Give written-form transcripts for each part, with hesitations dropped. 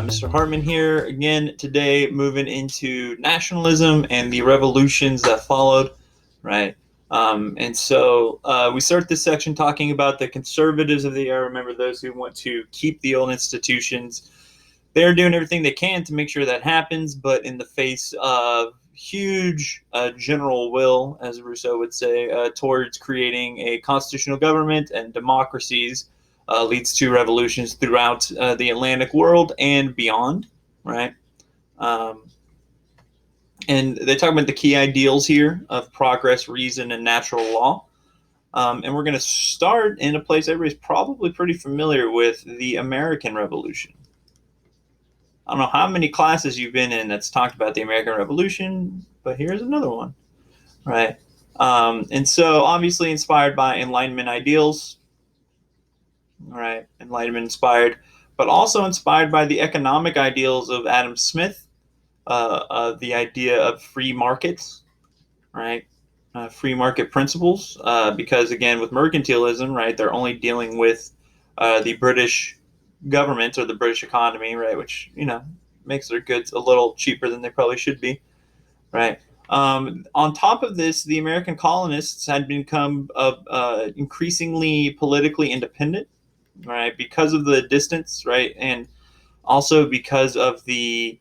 Mr. Hartman here again today, moving into nationalism and the revolutions that followed, right? We start this section talking about the conservatives of the era. Remember, those who want to keep the old institutions. They're doing everything they can to make sure that happens, but in the face of huge general will, as Rousseau would say, towards creating a constitutional government and democracies, leads to revolutions throughout the Atlantic world and beyond, right? And they talk about the key ideals here of progress, reason, and natural law. And we're going to start in a place everybody's probably pretty familiar with, the American Revolution. I don't know how many classes you've been in that's talked about the American Revolution, but here's another one, right? And so obviously inspired by Enlightenment ideals, right? Enlightenment inspired, but also inspired by the economic ideals of Adam Smith, the idea of free markets, right? Free market principles, because again, with mercantilism, right, they're only dealing with the British government or the British economy, right, which, makes their goods a little cheaper than they probably should be, right? On top of this, the American colonists had become increasingly politically independent, right, because of the distance, right, and also because of the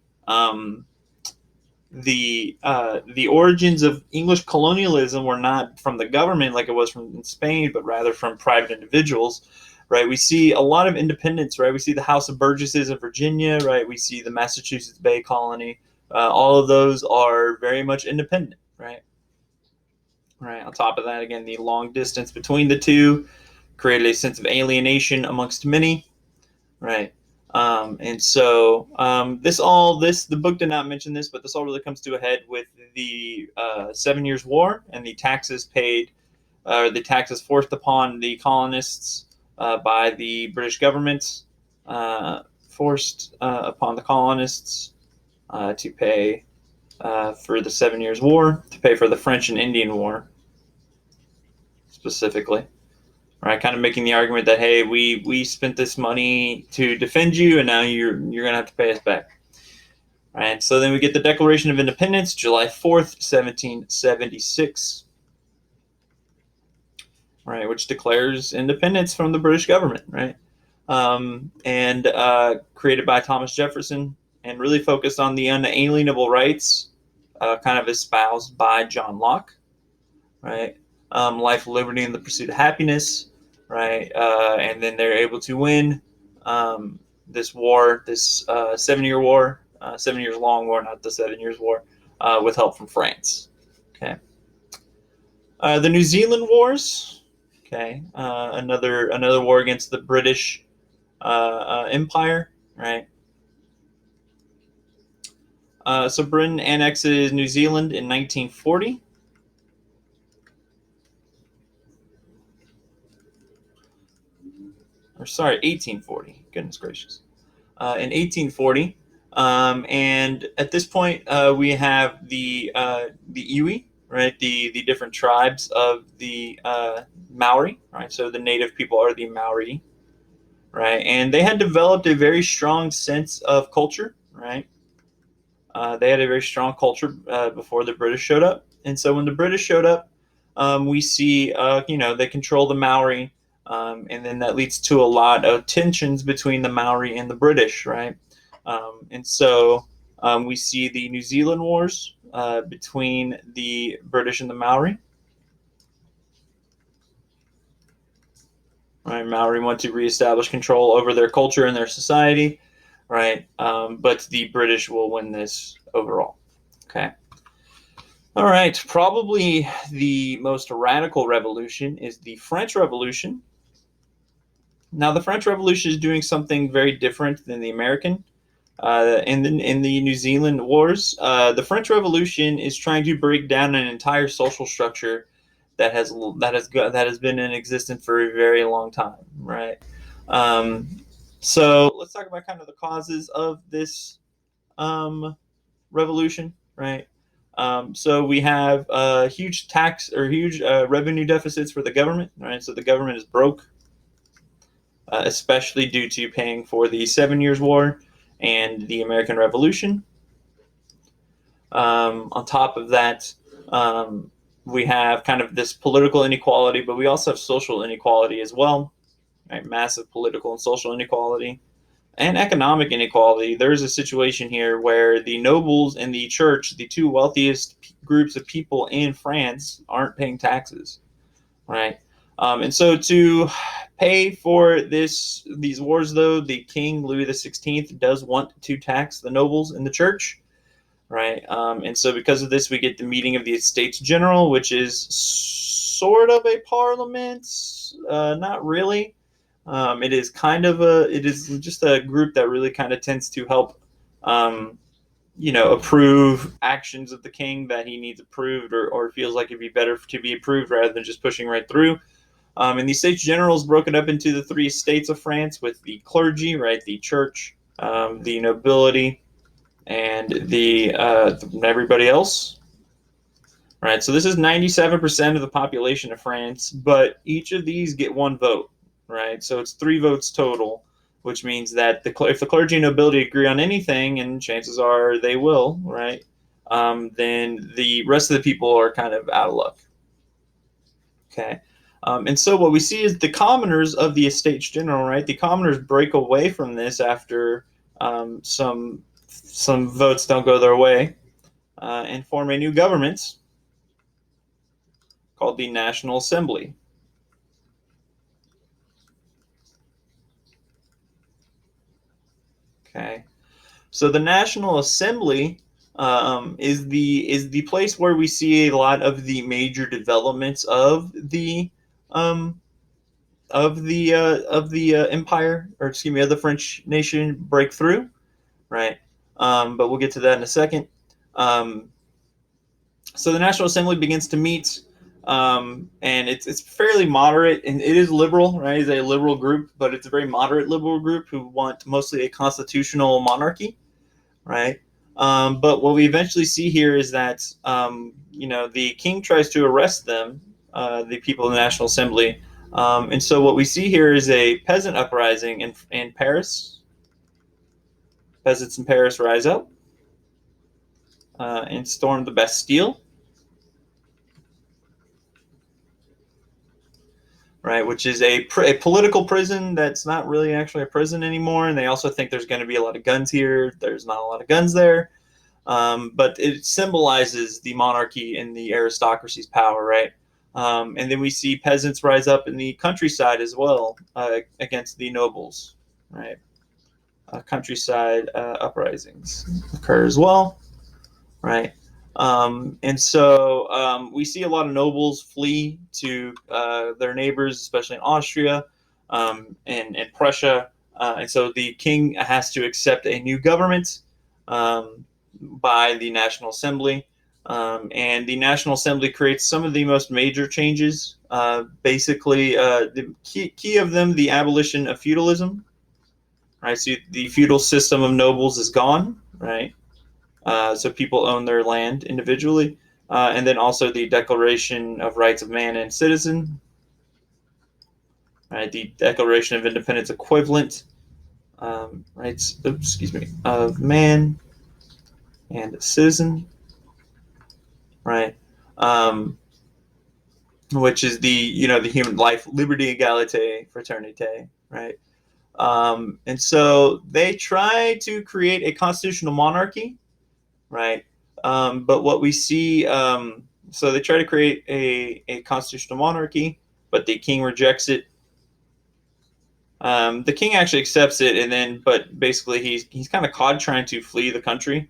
origins of English colonialism were not from the government like it was in Spain, but rather from private individuals, right? We see a lot of independence, right? We see the House of Burgesses of Virginia, right? We see the Massachusetts Bay Colony. All of those are very much independent, right? Right. On top of that, again, the long distance between the two created a sense of alienation amongst many, right? The book did not mention this, but this all really comes to a head with the 7 Years' War and the taxes paid, the taxes forced upon the colonists by the British government, forced upon the colonists to pay for the 7 Years' War, to pay for the French and Indian War, specifically. Right, kind of making the argument that, hey, we spent this money to defend you, and now you're going to have to pay us back. Right, so then we get the Declaration of Independence, July 4th, 1776. Right, which declares independence from the British government, right? Created by Thomas Jefferson, and really focused on the unalienable rights, kind of espoused by John Locke, right? Life, liberty, and the pursuit of happiness, right? And then they're able to win this war, this 7-year war, 7 years long war, not the 7 Years' War, with help from France. Okay. The New Zealand Wars. Okay. Another war against the British Empire, right? So Britain annexes New Zealand in 1940. Or sorry, 1840. Goodness gracious. In 1840, and at this point, we have the Iwi, right? The different tribes of the Maori, right? So the native people are the Maori, right? And they had developed a very strong sense of culture, right? They had a very strong culture before the British showed up, and so when the British showed up, we see, they control the Maori. And then that leads to a lot of tensions between the Maori and the British, right? We see the New Zealand Wars between the British and the Maori. Right, Maori want to reestablish control over their culture and their society, right? But the British will win this overall. Okay. All right. Probably the most radical revolution is the French Revolution. Now, the French Revolution is doing something very different than the American. In the New Zealand Wars, the French Revolution is trying to break down an entire social structure that has been in existence for a very long time, right? So let's talk about kind of the causes of this revolution, right? So we have huge tax or huge revenue deficits for the government, right? So the government is broke, especially due to paying for the 7 Years' War and the American Revolution. On top of that, we have kind of this political inequality, but we also have social inequality as well, right? Massive political and social inequality and economic inequality. There's a situation here where the nobles and the church, the two wealthiest groups of people in France, aren't paying taxes, right? And so to pay for these wars, though, the King Louis XVI does want to tax the nobles and the church, right? And so because of this, we get the meeting of the Estates General, which is sort of a parliament, not really. It is just a group that really kind of tends to help, approve actions of the king that he needs approved, or feels like it'd be better to be approved rather than just pushing right through. And the Estates General is broken up into the three estates of France, with the clergy, right, the church, the nobility, and the everybody else, right? So this is 97% of the population of France, but each of these get one vote, right? So it's 3 votes total, which means that if the clergy and nobility agree on anything, and chances are they will, right? Then the rest of the people are kind of out of luck. Okay. And so what we see is the commoners of the Estates General, right? The commoners break away from this after some votes don't go their way, and form a new government called the National Assembly. Okay. So the National Assembly is the place where we see a lot of the major developments of the empire, or excuse me, of the French nation break through, right? But we'll get to that in a second. So the National Assembly begins to meet, and it's fairly moderate, and it is liberal, right? It's a liberal group, but it's a very moderate liberal group who want mostly a constitutional monarchy, right? But what we eventually see here is that the king tries to arrest them, the people of the National Assembly, and so what we see here is a peasant uprising in Paris. Peasants in Paris rise up and storm the Bastille, right? Which is a political prison that's not really actually a prison anymore. And they also think there's going to be a lot of guns here. There's not a lot of guns there. But it symbolizes the monarchy and the aristocracy's power, right? And then we see peasants rise up in the countryside as well, against the nobles, right? Countryside uprisings occur as well, right? And so we see a lot of nobles flee to their neighbors, especially in Austria, and Prussia. And so the king has to accept a new government by the National Assembly. And the National Assembly creates some of the most major changes. Basically, the key of them, the abolition of feudalism. Right, so the feudal system of nobles is gone, right? So people own their land individually, and then also the Declaration of Rights of Man and Citizen, right? The Declaration of Independence equivalent, rights, of man and citizen, right? Which is the human life, liberty, equality, fraternité, right? And so they try to create a constitutional monarchy, right? But what we see, so they try to create a constitutional monarchy, but the king rejects it. The king actually accepts it, but basically he's kind of caught trying to flee the country,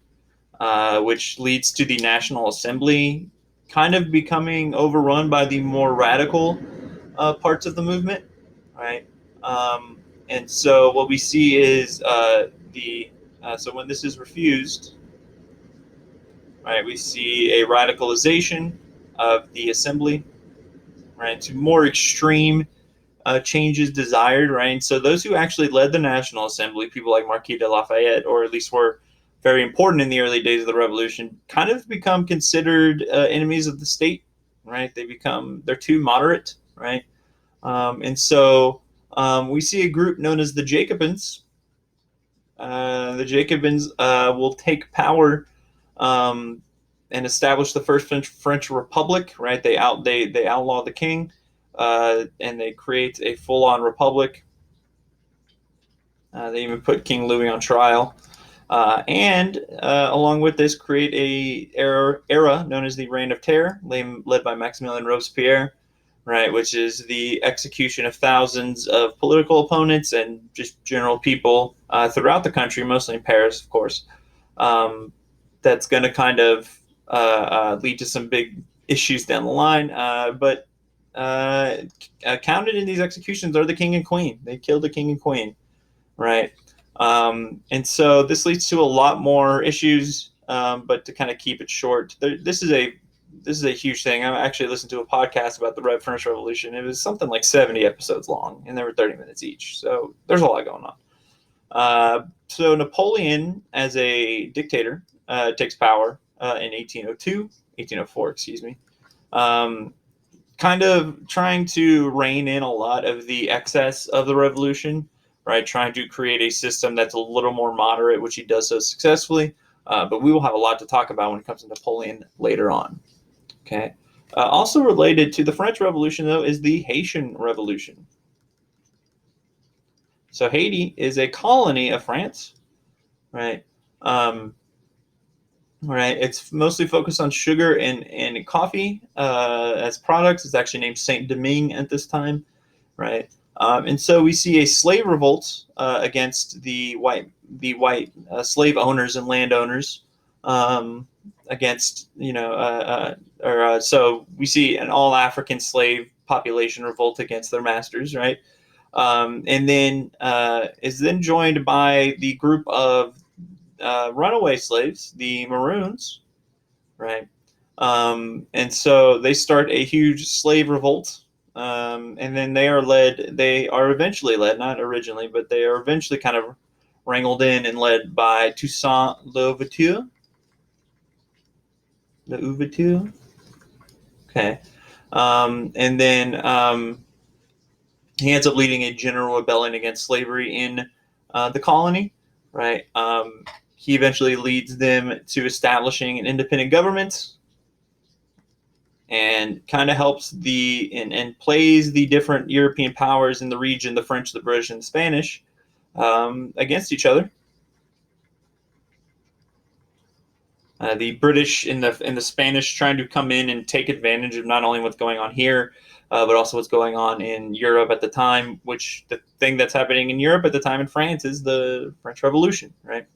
which leads to the National Assembly kind of becoming overrun by the more radical parts of the movement, right? And so what we see is so when this is refused, right, we see a radicalization of the assembly, right, to more extreme changes desired, right? And so those who actually led the National Assembly, people like Marquis de Lafayette, or at least were very important in the early days of the revolution, kind of become considered enemies of the state, right? They're too moderate, right? And so we see a group known as the Jacobins, the Jacobins will take power and establish the first French Republic. Right? They outlaw the king, and they create a full-on republic. They even put King Louis on trial. And along with this, create a era known as the Reign of Terror, led by Maximilien Robespierre, right, which is the execution of thousands of political opponents and just general people throughout the country, mostly in Paris, of course. That's going to kind of lead to some big issues down the line. But counted in these executions are the king and queen. They killed the king and queen, right? And so this leads to a lot more issues. But to kind of keep it short, this is a huge thing. I actually listened to a podcast about the French Revolution. It was something like 70 episodes long, and they were 30 minutes each. So there's a lot going on. So Napoleon, as a dictator, takes power in 1804, excuse me. Kind of trying to rein in a lot of the excess of the revolution, right? Trying to create a system that's a little more moderate, which he does so successfully. But we will have a lot to talk about when it comes to Napoleon later on. Okay. Also related to the French Revolution, though, is the Haitian Revolution. So Haiti is a colony of France, right? Right. It's mostly focused on sugar and coffee as products. It's actually named Saint Domingue at this time, right? And so we see a slave revolt against the white slave owners and landowners, against so we see an all African slave population revolt against their masters, right? And then is then joined by the group of runaway slaves, the Maroons, right? And so they start a huge slave revolt. And then they are eventually led, not originally, but they are eventually kind of wrangled in and led by Toussaint Louverture. Okay. And then he ends up leading a general rebellion against slavery in the colony, right? He eventually leads them to establishing an independent government, and kind of helps and plays the different European powers in the region, the French, the British, and the Spanish, against each other. The British and the Spanish trying to come in and take advantage of not only what's going on here, but also what's going on in Europe at the time. Which the thing that's happening in Europe at the time in France is the French Revolution, right?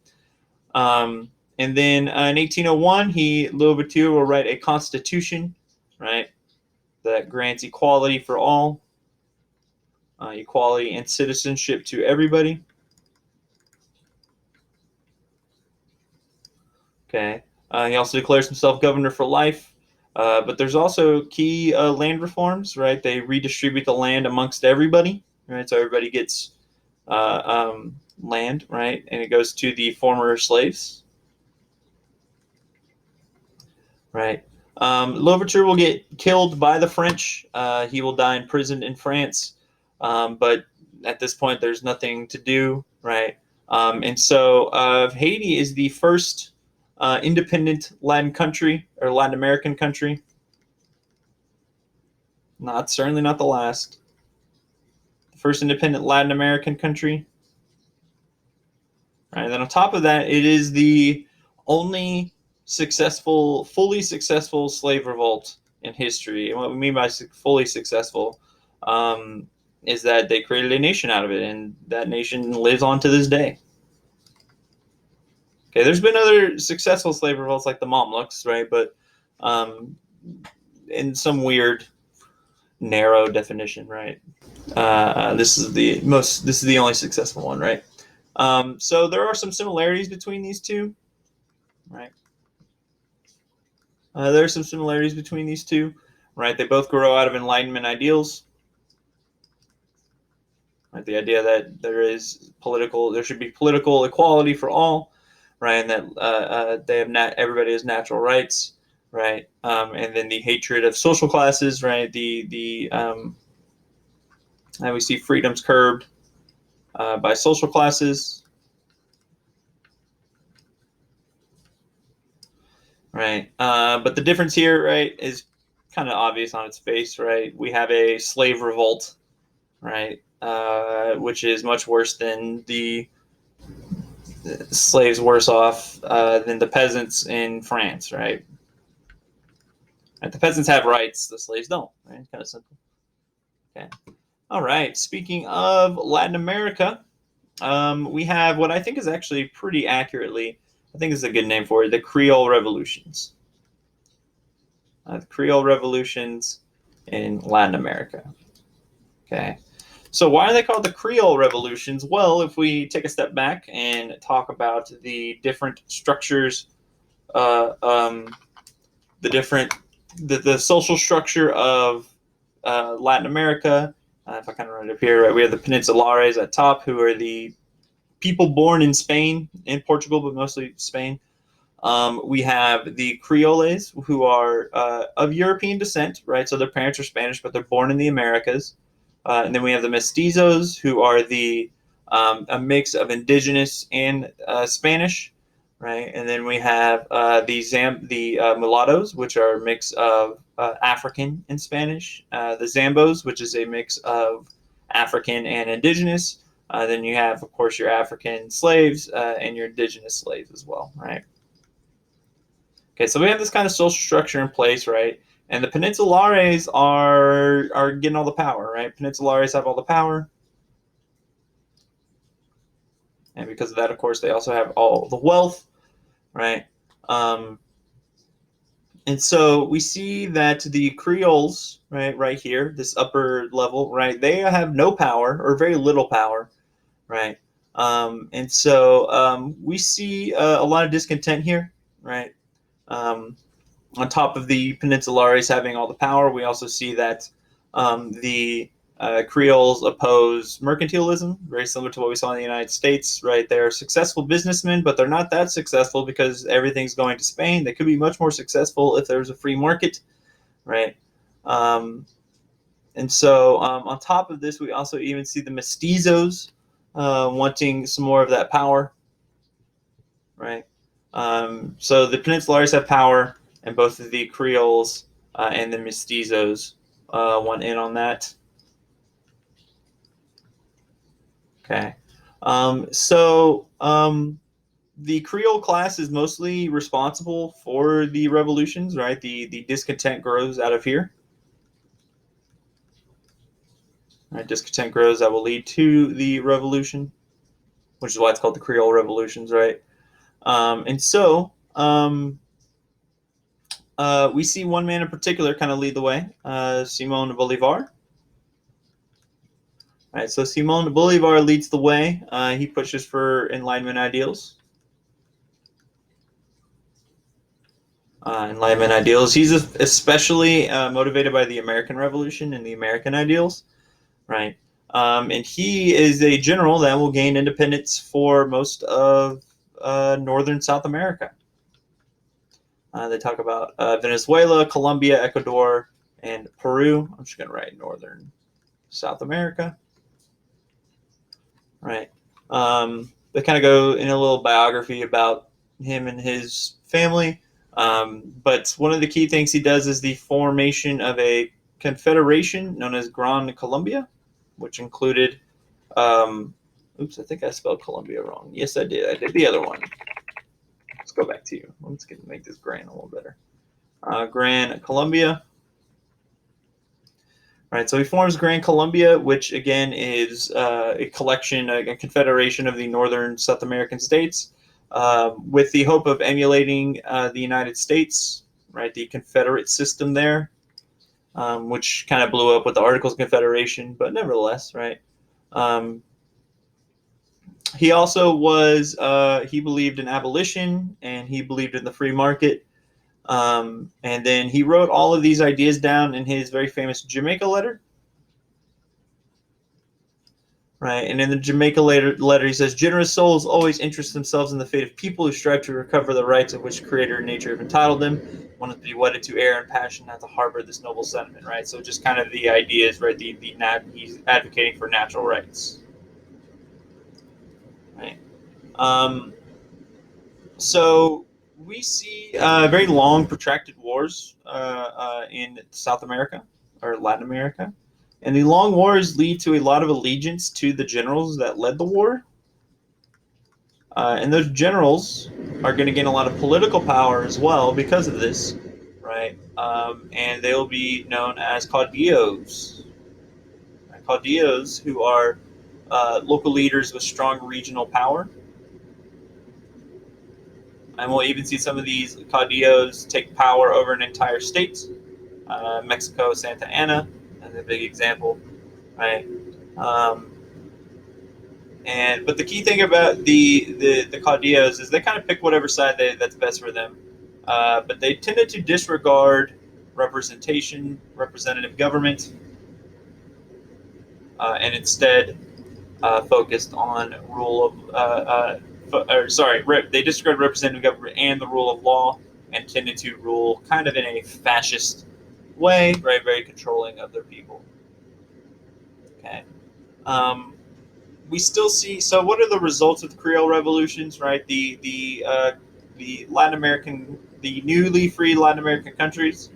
And then in 1801, Louverture will write a constitution, right, that grants equality for all, equality and citizenship to everybody. Okay. He also declares himself governor for life. But there's also key land reforms, right? They redistribute the land amongst everybody, right? So everybody gets land, right? And it goes to the former slaves, right? Louverture will get killed by the French. He will die in prison in France. But at this point, there's nothing to do, right? And so Haiti is the first independent Latin country, or Latin American country. Certainly not the last. The first independent Latin American country. Right. And then on top of that, it is the only fully successful slave revolt in history. And what we mean by fully successful is that they created a nation out of it, and that nation lives on to this day. Okay, there's been other successful slave revolts like the Mamluks, right? But in some weird, narrow definition, right? This is the only successful one, right? So there are some similarities between these two, right? There are some similarities between these two, right? They both grow out of Enlightenment ideals, right? The idea that there should be political equality for all, right? And that everybody has natural rights, right? And then the hatred of social classes, right? And we see freedoms curbed by social classes, right? But the difference here, right, is kind of obvious on its face, right? We have a slave revolt, right, which is much worse than the slaves worse off than the peasants in France, right? The peasants have rights, the slaves don't, right? Kind of simple. Okay. All right. Speaking of Latin America, we have what I think is actually pretty accurately, I think is a good name for it, the Creole Revolutions. The Creole Revolutions in Latin America. Okay. So why are they called the Creole Revolutions? Well, if we take a step back and talk about the different structures, uh, um, the different the social structure of Latin America. If I kind of write it up here, right, we have the Peninsulares at top, who are the people born in Spain, in Portugal, but mostly Spain. We have the Creoles, who are of European descent, right? So their parents are Spanish, but they're born in the Americas. And then we have the Mestizos, who are a mix of indigenous and Spanish, right? And then we have the mulattoes, which are a mix of African and Spanish. The Zambos, which is a mix of African and indigenous. Then you have, of course, your African slaves and your indigenous slaves as well, right? Okay, so we have this kind of social structure in place, right? And the Peninsulares are getting all the power, right? Peninsulares have all the power, and because of that, of course, they also have all the wealth, right? Um, and so we see that the Creoles, right here, this upper level, right, they have no power or very little power, right? And so we see a lot of discontent here, right? Um, on top of the Peninsulares having all the power, we also see that the Creoles oppose mercantilism, very similar to what we saw in the United States, right? They're successful businessmen, but they're not that successful because everything's going to Spain. They could be much more successful if there was a free market, right? Um, and so on top of this, we also even see the mestizos wanting some more of that power, right? So the Peninsulares have power, and both of the Creoles and the Mestizos want in on that. Okay. The Creole class is mostly responsible for the revolutions, right? The discontent grows out of here. Right? Discontent grows that will lead to the revolution, which is why it's called the Creole Revolutions, right? And so we see one man in particular kind of lead the way, Simon Bolivar. All right, so Simon Bolivar leads the way. He pushes for Enlightenment ideals. Enlightenment ideals. He's especially motivated by the American Revolution and the American ideals, right? And he is a general that will gain independence for most of northern South America. They talk about Venezuela, Colombia, Ecuador, and Peru. I'm just going to write northern South America, right? They kind of go in a little biography about him and his family. But one of the key things he does is the formation of a confederation known as Gran Colombia, which included. Oops, I think I spelled Colombia wrong. Yes, I did. I did the other one. Let's go back to you. Let's make this Gran a little better. Gran Colombia. Right, so he forms Gran Colombia, which again is a collection, a confederation of the northern South American states, with the hope of emulating the United States, right, the Confederate system there, which kind of blew up with the Articles of Confederation, but nevertheless, right. He also he believed in abolition and he believed in the free market. And then he wrote all of these ideas down in his very famous Jamaica letter. Right, and in the Jamaica letter, he says, "Generous souls always interest themselves in the fate of people who strive to recover the rights of which Creator and nature have entitled them. One is to be wedded to air and passion, not to harbor this noble sentiment." Right, so just kind of the ideas, right? He's advocating for natural rights. Right. Um, so We see very long, protracted wars in South America or Latin America. And the long wars lead to a lot of allegiance to the generals that led the war. And those generals are going to gain a lot of political power as well because of this, right? And they'll be known as caudillos. Right? Caudillos, who are local leaders with strong regional power. And we'll even see some of these caudillos take power over an entire state. Mexico, Santa Ana, as a big example, right? Um, but the key thing about the caudillos is they kind of pick whatever side that's best for them. But they tended to disregard representation, representative government, and instead focused on rule of they disregarded representative government and the rule of law, and tended to rule kind of in a fascist way, right? Very controlling of their people. Okay. Um, we still see. So, what are the results of the Creole revolutions? Right, the Latin American, the newly free Latin American countries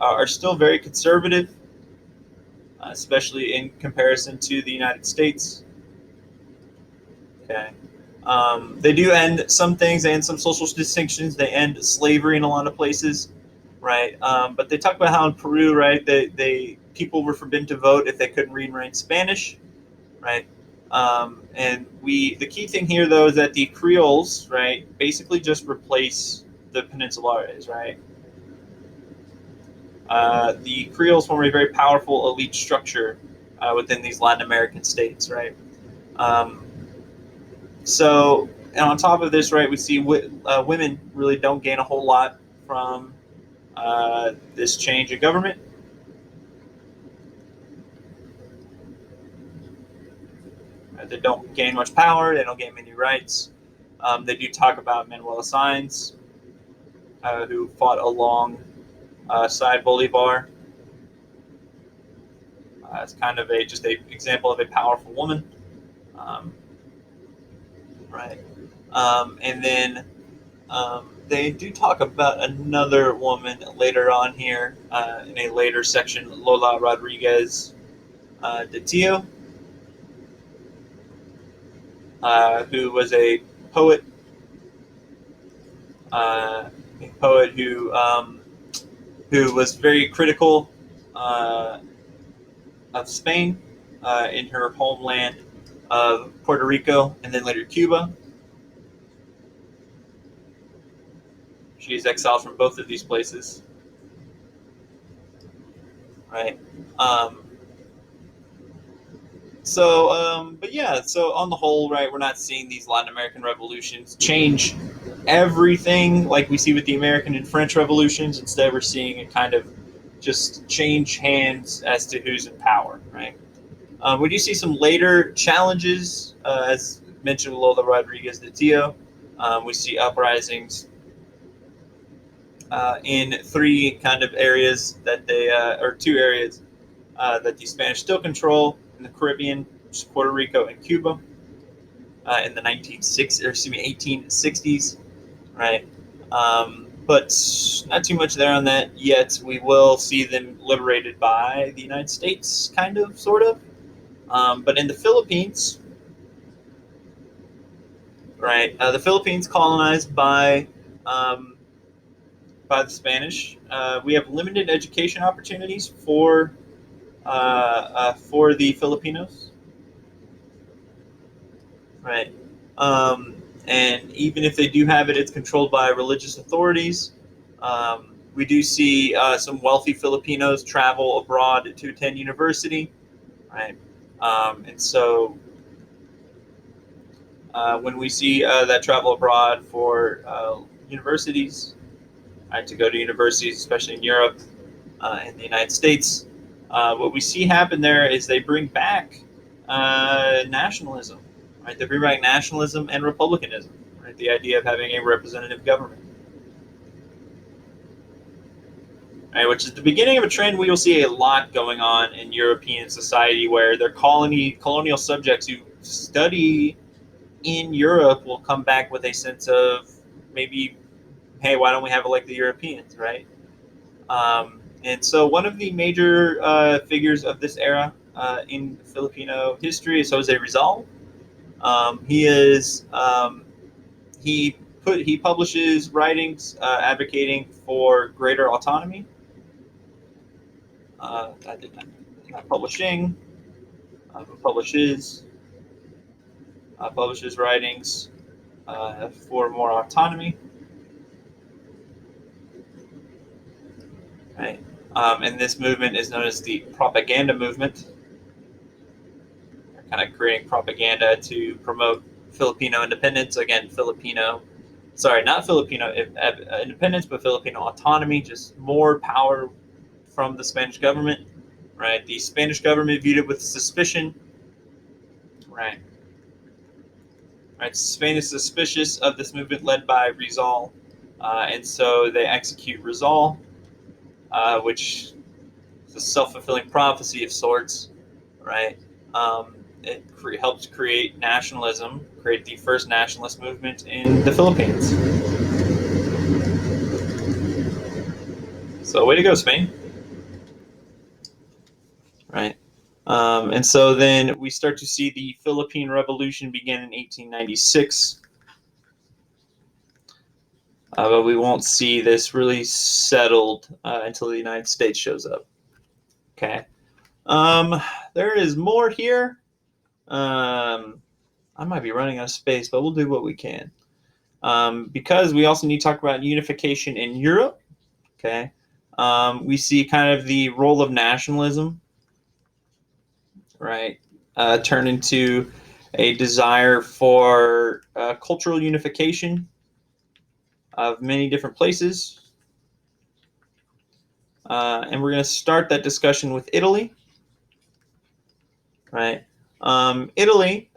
are still very conservative, especially in comparison to the United States. Okay, they do end some things. They end some social distinctions. They end slavery in a lot of places, right? But they talk about how in Peru, right, they people were forbidden to vote if they couldn't read and write Spanish, right? And the key thing here though is that the Creoles, right, basically just replace the Peninsulares, right? The Creoles form a very powerful elite structure within these Latin American states, right? Um, and on top of this, right, we see women really don't gain a whole lot from this change in government. They don't gain much power. They don't gain many rights. They do talk about Manuel Sáenz, who fought alongside Bolivar. It's kind of just a example of a powerful woman, um, right? And then they do talk about another woman later on here in a later section, Lola Rodriguez de Tio, who was a poet who was very critical of Spain in her homeland of Puerto Rico and then later Cuba. She is exiled from both of these places, right? Um, but yeah, so on the whole, right, we're not seeing these Latin American revolutions change everything like we see with the American and French revolutions. Instead, we're seeing it kind of just change hands as to who's in power, right? We do see some later challenges, as mentioned with Lola Rodriguez de Tio. We see uprisings in three kind of areas or two areas that the Spanish still control in the Caribbean, which is Puerto Rico and Cuba, in the 1860s, right? But not too much there on that yet. We will see them liberated by the United States, kind of, sort of. But in the Philippines, right, the Philippines colonized um, by the Spanish. We have limited education opportunities for the Filipinos, right? And even if they do have it, it's controlled by religious authorities. We do see some wealthy Filipinos travel abroad to attend university, right? And so when we see that travel abroad for universities, right, to go to universities, especially in Europe and the United States, what we see happen there is they bring back nationalism, right? They bring back nationalism and republicanism, right? The idea of having a representative government, right? Which is the beginning of a trend we will see a lot going on in European society, where their colonial subjects who study in Europe will come back with a sense of maybe hey, why don't we have it like the Europeans, right? And so one of the major figures of this era in Filipino history is Jose Rizal. He is he publishes writings advocating for greater autonomy. I did not publishing. Publishes publishes writings for more autonomy, right? And this movement is known as the propaganda movement. They're kind of creating propaganda to promote Filipino independence. Again, not Filipino independence, but Filipino autonomy, just more power from the Spanish government, right? The Spanish government viewed it with suspicion, right? Right, Spain is suspicious of this movement led by Rizal, and so they execute Rizal, which is a self-fulfilling prophecy of sorts, right? It helps create nationalism, create the first nationalist movement in the Philippines. So way to go, Spain, right? And so then we start to see the Philippine Revolution begin in 1896. But we won't see this really settled until the United States shows up. Okay. There is more here. I might be running out of space, but we'll do what we can. Because we also need to talk about unification in Europe. Okay. We see kind of the role of nationalism, right, turn into a desire for cultural unification of many different places. And we're going to start that discussion with Italy, right? Italy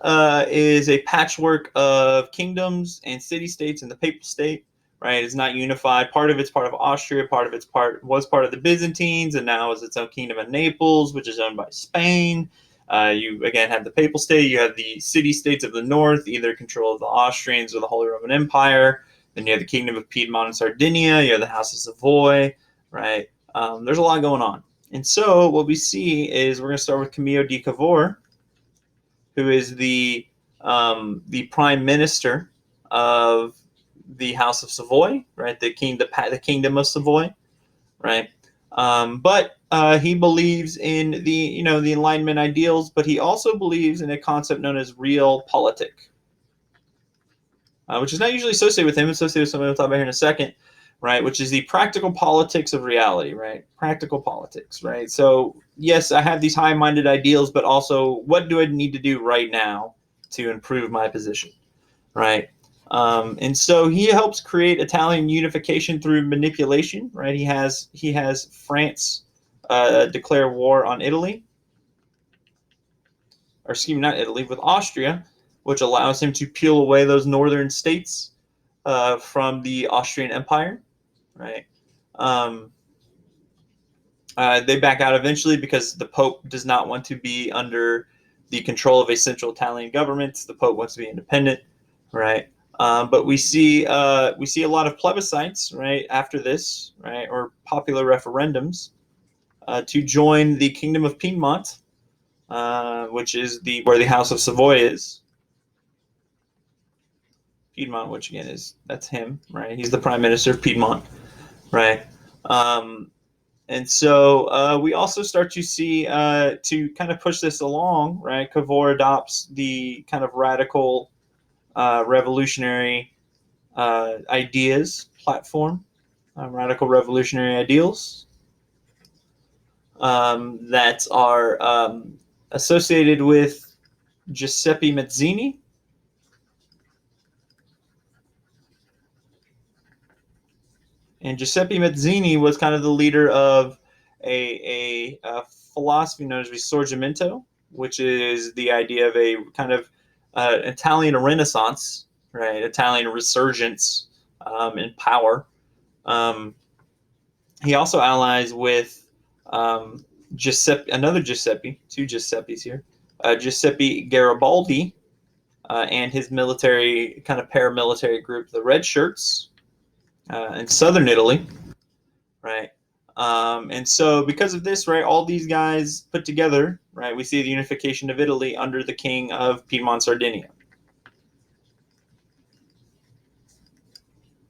is a patchwork of kingdoms and city-states in the Papal State, right? It's not unified. Part of it's part of Austria, part of it's was part of the Byzantines, and now is its own kingdom of Naples, which is owned by Spain. You again have the Papal State. You have the city-states of the north, either control of the Austrians or the Holy Roman Empire. Then you have the Kingdom of Piedmont and Sardinia. You have the House of Savoy, right? There's a lot going on. And so what we see is we're going to start with Camillo de Cavour, who is the prime minister of the House of Savoy, right? The kingdom of Savoy, right? But he believes in the Enlightenment ideals, but he also believes in a concept known as realpolitik, which is not usually associated with him. It's associated with something we'll talk about here in a second, right? Which is the practical politics of reality, right? Practical politics, right? So yes, I have these high-minded ideals, but also what do I need to do right now to improve my position, right? And so he helps create Italian unification through manipulation, right? He has France declare war on Italy, or excuse me, not Italy, with Austria, which allows him to peel away those northern states from the Austrian Empire, right? Um, they back out eventually because the Pope does not want to be under the control of a central Italian government. The Pope wants to be independent, right? But we see a lot of plebiscites, right, after this, right, or popular referendums to join the Kingdom of Piedmont, which is where the House of Savoy is. Piedmont, which again that's him, right? He's the Prime Minister of Piedmont, right? And so we also start to see, to kind of push this along, right? Cavour adopts the kind of radical revolutionary ideas platform, radical revolutionary ideals that are associated with Giuseppe Mazzini. And Giuseppe Mazzini was kind of the leader of a philosophy known as Risorgimento, which is the idea of a kind of Italian Renaissance, right? Italian resurgence in power. He also allies with another Giuseppe, two Giuseppes here, Giuseppe Garibaldi and his military kind of paramilitary group, the Red Shirts. and southern Italy, right? And so because of this, right, all these guys put together, right, we see the unification of Italy under the king of Piedmont, Sardinia.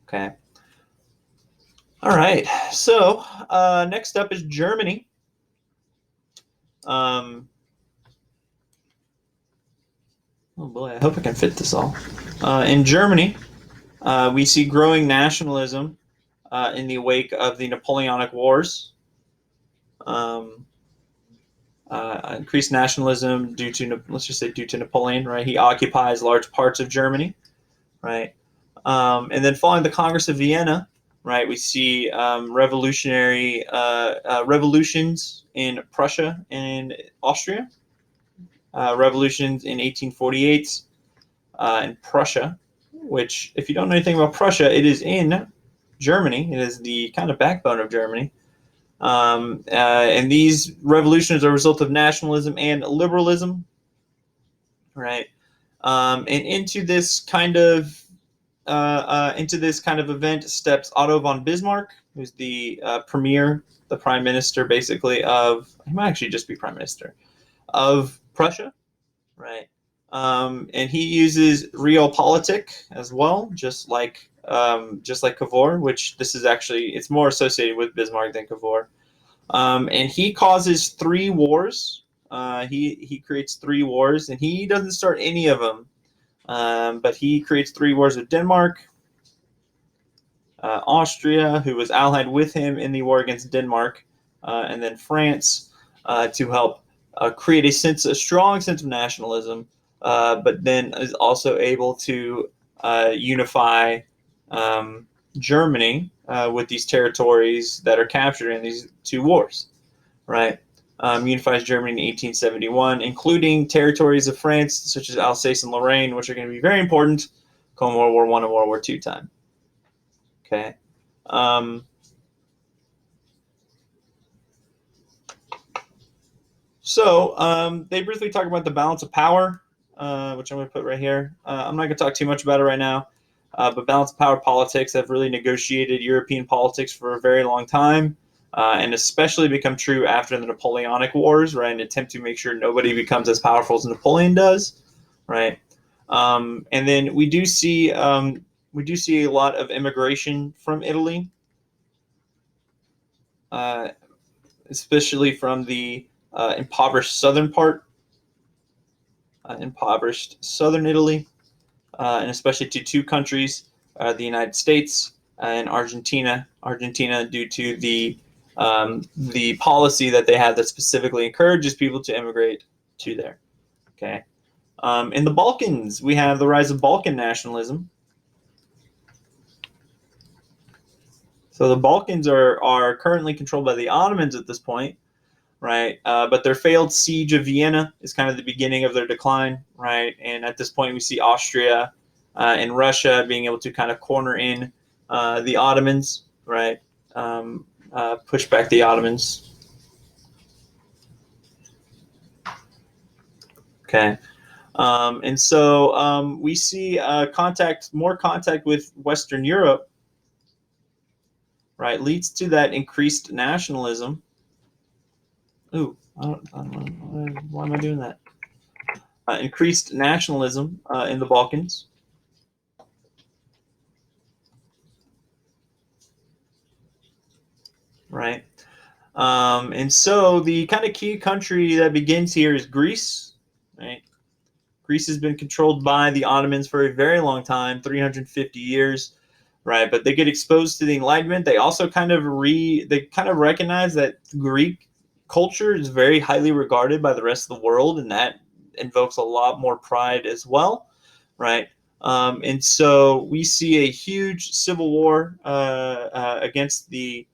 Okay. All right. So next up is Germany. Oh boy, I hope I can fit this all. In Germany, we see growing nationalism in the wake of the Napoleonic Wars. Um, Increased nationalism due to, let's just say, due to Napoleon, right? He occupies large parts of Germany, right? And then following the Congress of Vienna, right, we see revolutionary revolutions in Prussia and Austria, revolutions in 1848 in Prussia, which, if you don't know anything about Prussia, it is in Germany. It is the kind of backbone of Germany. And these revolutions are a result of nationalism and liberalism, right? And into this kind of event steps Otto von Bismarck, who's the premier, the prime minister, basically he might actually just be prime minister of Prussia, right? And he uses realpolitik as well, just like Cavour, which this is actually, it's more associated with Bismarck than Cavour. And he causes 3 wars. He creates 3 wars, and he doesn't start any of them. But he creates 3 wars with Denmark, Austria, who was allied with him in the war against Denmark, and then France to help create a strong sense of nationalism, but then is also able to unify Germany with these territories that are captured in these 2 wars, right? Unifies Germany in 1871, including territories of France such as Alsace and Lorraine, which are going to be very important come World War I and World War II time. Okay. They briefly talk about the balance of power, which I'm going to put right here. I'm not going to talk too much about it right now, but balance of power politics have really negotiated European politics for a very long time, and especially become true after the Napoleonic Wars, right? An attempt to make sure nobody becomes as powerful as Napoleon does, right? And then we do see a lot of immigration from Italy, especially from the impoverished southern Italy, and especially to 2 countries, the United States and Argentina. Argentina, due to the policy that they have that specifically encourages people to immigrate to there. Okay. In the Balkans, we have the rise of Balkan nationalism. So the Balkans are currently controlled by the Ottomans at this point, right? But their failed siege of Vienna is kind of the beginning of their decline, right? And at this point, we see Austria and Russia being able to kind of corner in the Ottomans, right? Push back the Ottomans. Okay. And so we see more contact with Western Europe, right, leads to that increased nationalism. Ooh, why am I doing that? Increased nationalism in the Balkans. Right. And so the kind of key country that begins here is Greece. Right. Greece has been controlled by the Ottomans for a very long time, 350 years. Right. But they get exposed to the Enlightenment. They also kind of recognize that Greek culture is very highly regarded by the rest of the world, and that invokes a lot more pride as well. Right. And so we see a huge civil war against the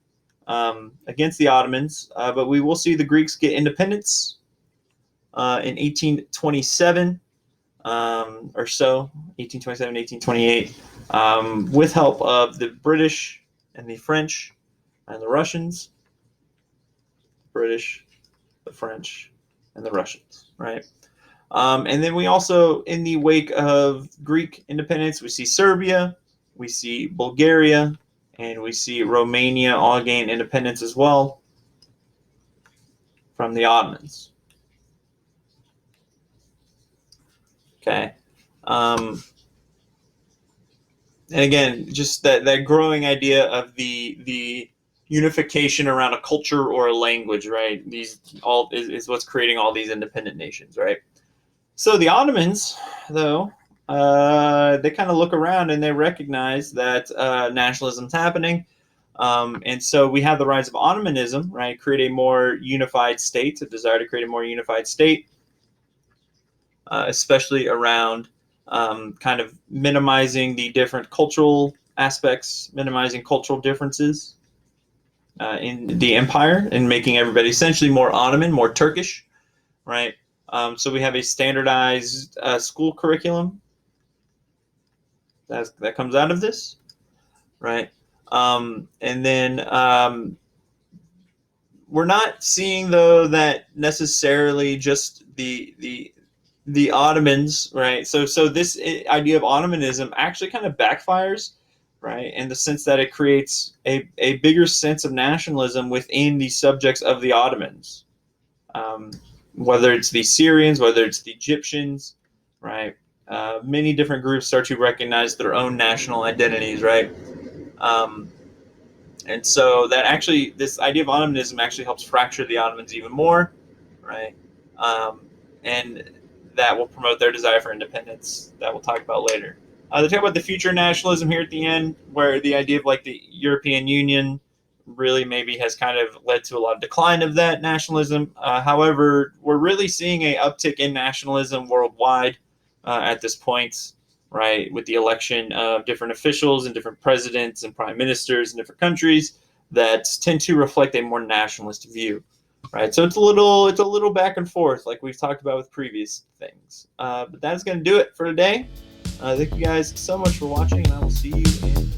Ottomans, but we will see the Greeks get independence in 1827 or so, 1827, 1828, with help of the British and the French and the Russians. British, the French, and the Russians, right? And then we also, in the wake of Greek independence, we see Serbia, we see Bulgaria, And we see Romania all gain independence as well from the Ottomans. Okay. And again, just that growing idea of the unification around a culture or a language, right? These all is what's creating all these independent nations, right? So the Ottomans, though, they kind of look around and they recognize that nationalism's happening. And so we have the rise of Ottomanism, right? Create a more unified state, a desire to create a more unified state, especially around kind of minimizing the different cultural aspects, minimizing cultural differences in the empire, and making everybody essentially more Ottoman, more Turkish, right? So we have a standardized school curriculum that comes out of this, right? And then we're not seeing, though, that necessarily just the Ottomans, right? So this idea of Ottomanism actually kind of backfires, right, in the sense that it creates a bigger sense of nationalism within the subjects of the Ottomans, whether it's the Syrians, whether it's the Egyptians, right? Many different groups start to recognize their own national identities, right? And so that actually, this idea of Ottomanism actually helps fracture the Ottomans even more, right? And that will promote their desire for independence that we'll talk about later. They talk about the future nationalism here at the end, where the idea of like the European Union really maybe has kind of led to a lot of decline of that nationalism. However, we're really seeing a uptick in nationalism worldwide at this point, right? With the election of different officials and different presidents and prime ministers in different countries that tend to reflect a more nationalist view. Right, so it's a little back and forth, like we've talked about with previous things. But that's going to do it for today. Thank you guys so much for watching, and I will see you in